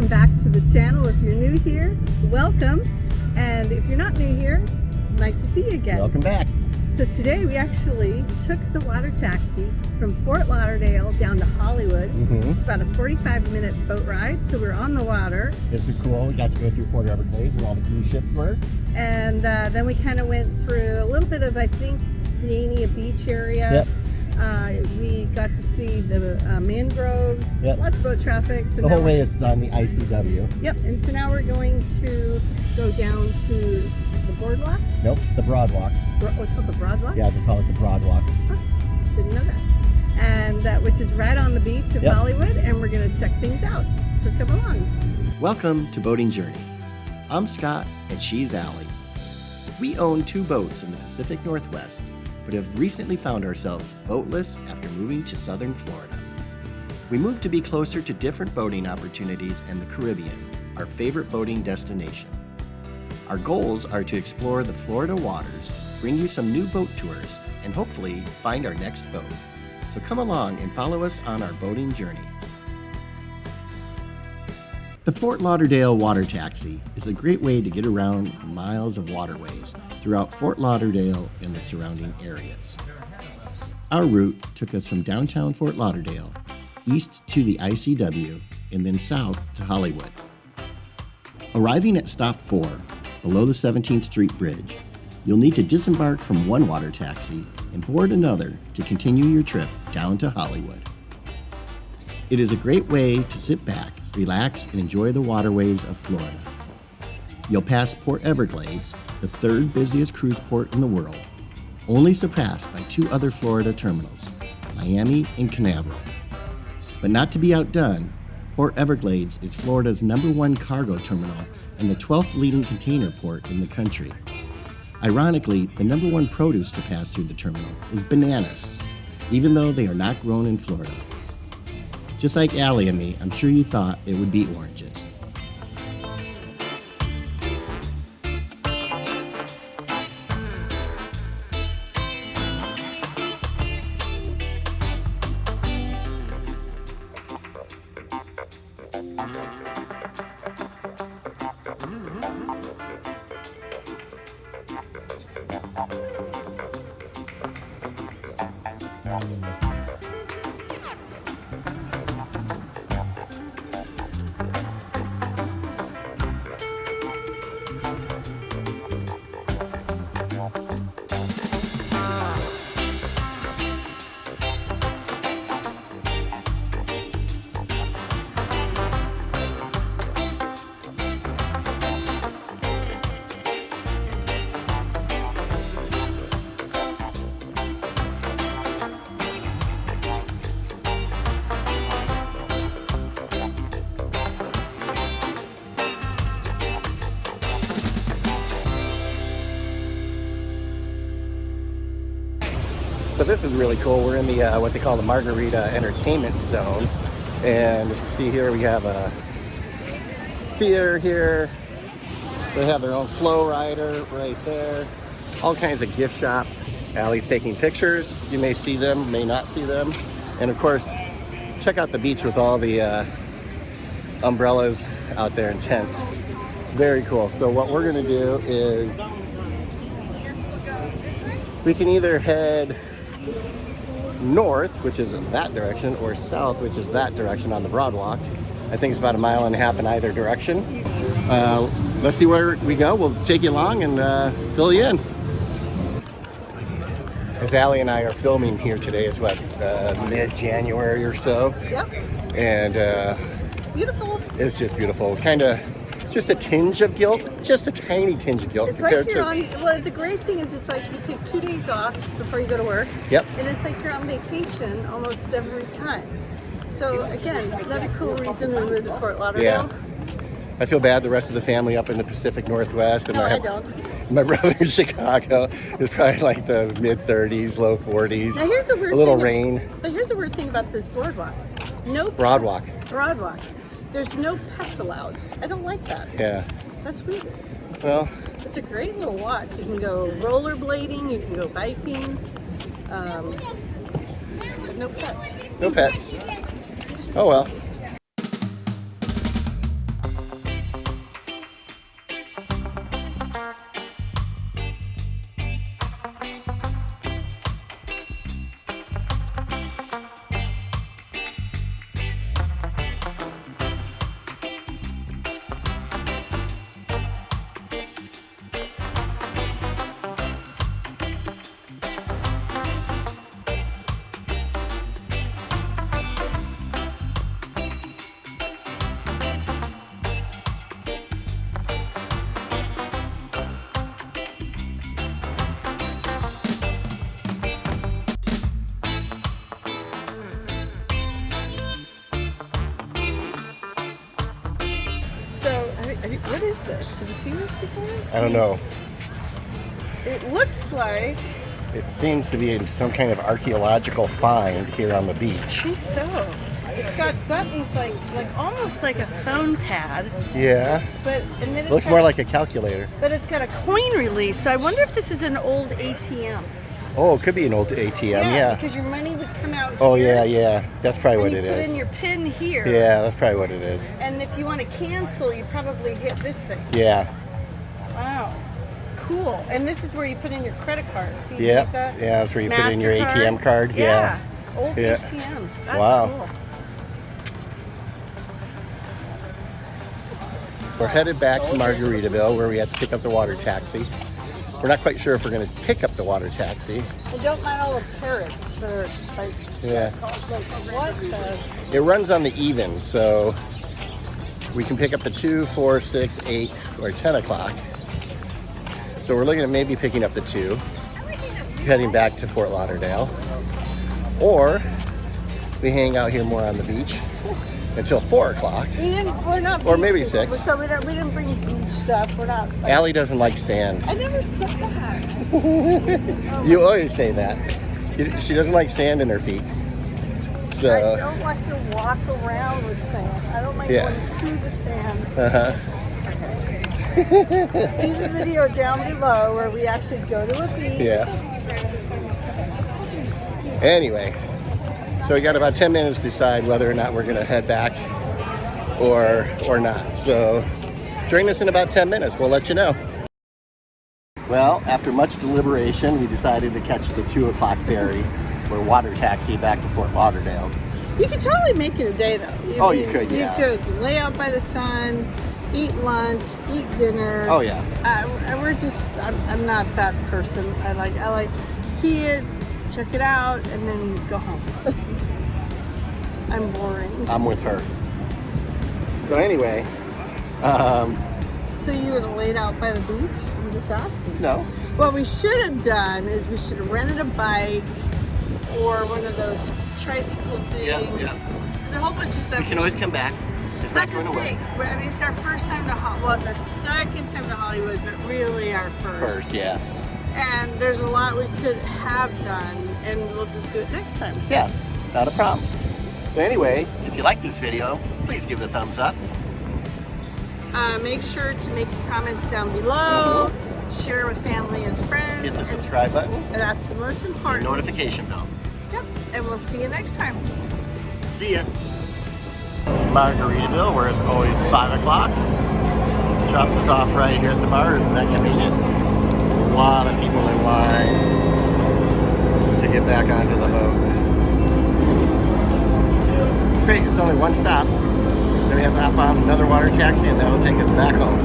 welcome back to the channel. If you're new here, welcome. And if you're not new here, nice to see you again. Welcome back. So today we actually took the water taxi from Fort Lauderdale down to Hollywood. It's about a 45-minute boat ride, so we're on the water. This is cool. We got to go through Port Everglades where all the cruise ships were. And then we kind of went through a little bit of, I think, Dania Beach area. Yep. We got to see the mangroves, lots of boat traffic. So the whole way is on the ICW. Yep, and so now we're going to go down to the boardwalk? Nope, the Broadwalk. What's called the Broadwalk? Yeah, they call it the Broadwalk. Huh, didn't know that. And which is right on the beach of Hollywood, and we're going to check things out. So come along. Welcome to Boating Journey. I'm Scott, and she's Allie. We own 2 boats in the Pacific Northwest, but have recently found ourselves boatless after moving to southern Florida. We moved to be closer to different boating opportunities in the Caribbean, our favorite boating destination. Our goals are to explore the Florida waters, bring you some new boat tours, and hopefully find our next boat. So come along and follow us on our boating journey. The Fort Lauderdale Water Taxi is a great way to get around miles of waterways throughout Fort Lauderdale and the surrounding areas. Our route took us from downtown Fort Lauderdale, east to the ICW, and then south to Hollywood. Arriving at Stop 4, below the 17th Street Bridge, you'll need to disembark from one water taxi and board another to continue your trip down to Hollywood. It is a great way to sit back, relax, and enjoy the waterways of Florida. You'll pass Port Everglades, the 3rd busiest cruise port in the world, only surpassed by 2 other Florida terminals, Miami and Canaveral. But not to be outdone, Port Everglades is Florida's #1 cargo terminal and the 12th leading container port in the country. Ironically, the #1 produce to pass through the terminal is bananas, even though they are not grown in Florida. Just like Allie and me, I'm sure you thought it would be oranges. So this is really cool. We're in the what they call the Margarita Entertainment Zone, and as you see here, we have a theater here. They have their own flow rider right there. All kinds of gift shops. Allie's taking pictures. You may see them, may not see them, and of course, check out the beach with all the umbrellas out there and tents. Very cool. So what we're gonna do is we can either head north, which is that direction, or south, which is that direction on the Broadwalk. I think it's about 1.5 miles in either direction. Let's see where we go. We'll take you along and fill you in. As Allie and I are filming here today, is what, mid-January or so. Yep. And It's beautiful. It's just beautiful. Kind of just a tinge of guilt, just a tiny tinge of guilt It's compared like you're to. on. Well, the great thing is, it's like you take 2 days off before you go to work. Yep. And it's like you're on vacation almost every time. So again, another cool reason we moved to Fort Lauderdale. Yeah. I feel bad the rest of the family up in the Pacific Northwest. And No, I don't. My brother in Chicago is probably like the mid-30s, low 40s. Now here's the weird a little thing. rain. But here's the weird thing about this boardwalk. No Broadwalk. Broadwalk. There's no pets allowed. I don't like that. Yeah. That's weird. Well, it's a great little walk. You can go rollerblading, you can go biking. But no pets. No pets. Oh well. What is this? Have you seen this before? I don't know. It looks like... It seems to be some kind of archaeological find here on the beach. I think so. It's got buttons like almost like a phone pad. Yeah. And then it Looks more like a calculator. But it's got a coin release, so I wonder if this is an old ATM. Oh, it could be an old ATM, yeah. Because your money would come out Oh, here. yeah. That's probably what it You is. put in your PIN here. Yeah, that's probably what it is. And if you want to cancel, you probably hit this thing. Yeah. Wow. Cool. And this is where you put in your credit card. See, Yeah. Visa, Yeah, that's where you put in your MasterCard. ATM card. Yeah. Old Yeah. ATM. That's Wow. cool. We're headed back to Margaritaville where we had to pick up the water taxi. We're not quite sure if we're going to pick up the water taxi. I don't mind all the parrots for like, Yeah. like what the... It runs on the even, so we can pick up the 2, 4, 6, 8, or 10 o'clock. So we're looking at maybe picking up the 2, heading back to Fort Lauderdale. Or we hang out here more on the beach until 4 o'clock. We're not Or beach maybe people, 6. So we didn't bring beach stuff. We're not. Like, Allie doesn't like sand. I never said that. You always say that. She doesn't like sand in her feet. So. I don't like to walk around with sand. I don't like going to the sand. Uh-huh. See the video down below where we actually go to a beach. Yeah. Anyway, so we got about 10 minutes to decide whether or not we're going to head back or not. So join us in about 10 minutes. We'll let you know. Well, after much deliberation, we decided to catch the 2 o'clock ferry or water taxi back to Fort Lauderdale. You could totally make it a day though. You could, yeah. You could lay out by the sun, eat lunch, eat dinner. Oh yeah. I'm not that person. I like to see it, check it out, and then go home. I'm boring. I'm with her. So anyway, So you would have laid out by the beach? I'm just asking. no. What we should have done is we should have rented a bike or one of those tricycle things. Yeah. There's a whole bunch of stuff. We can always come back. It's not That's going the away. thing. I mean, it's our first time to Hollywood. Well, it's our second time to Hollywood, but really our first. Yeah. And there's a lot we could have done, and we'll just do it next time. Yeah, not a problem. So anyway, if you like this video, please give it a thumbs up. Make sure to make your comments down below. Share with family and friends. Hit the subscribe button. And that's the most And important. notification bell. Yep. And we'll see you next time. See ya. Margaritaville, where it's always 5 o'clock. Drops us off right here at the bar. Isn't that convenient? A lot of people in line to get back onto the boat. Great, it's only one stop. Then we have to hop on another water taxi and that'll take us back home.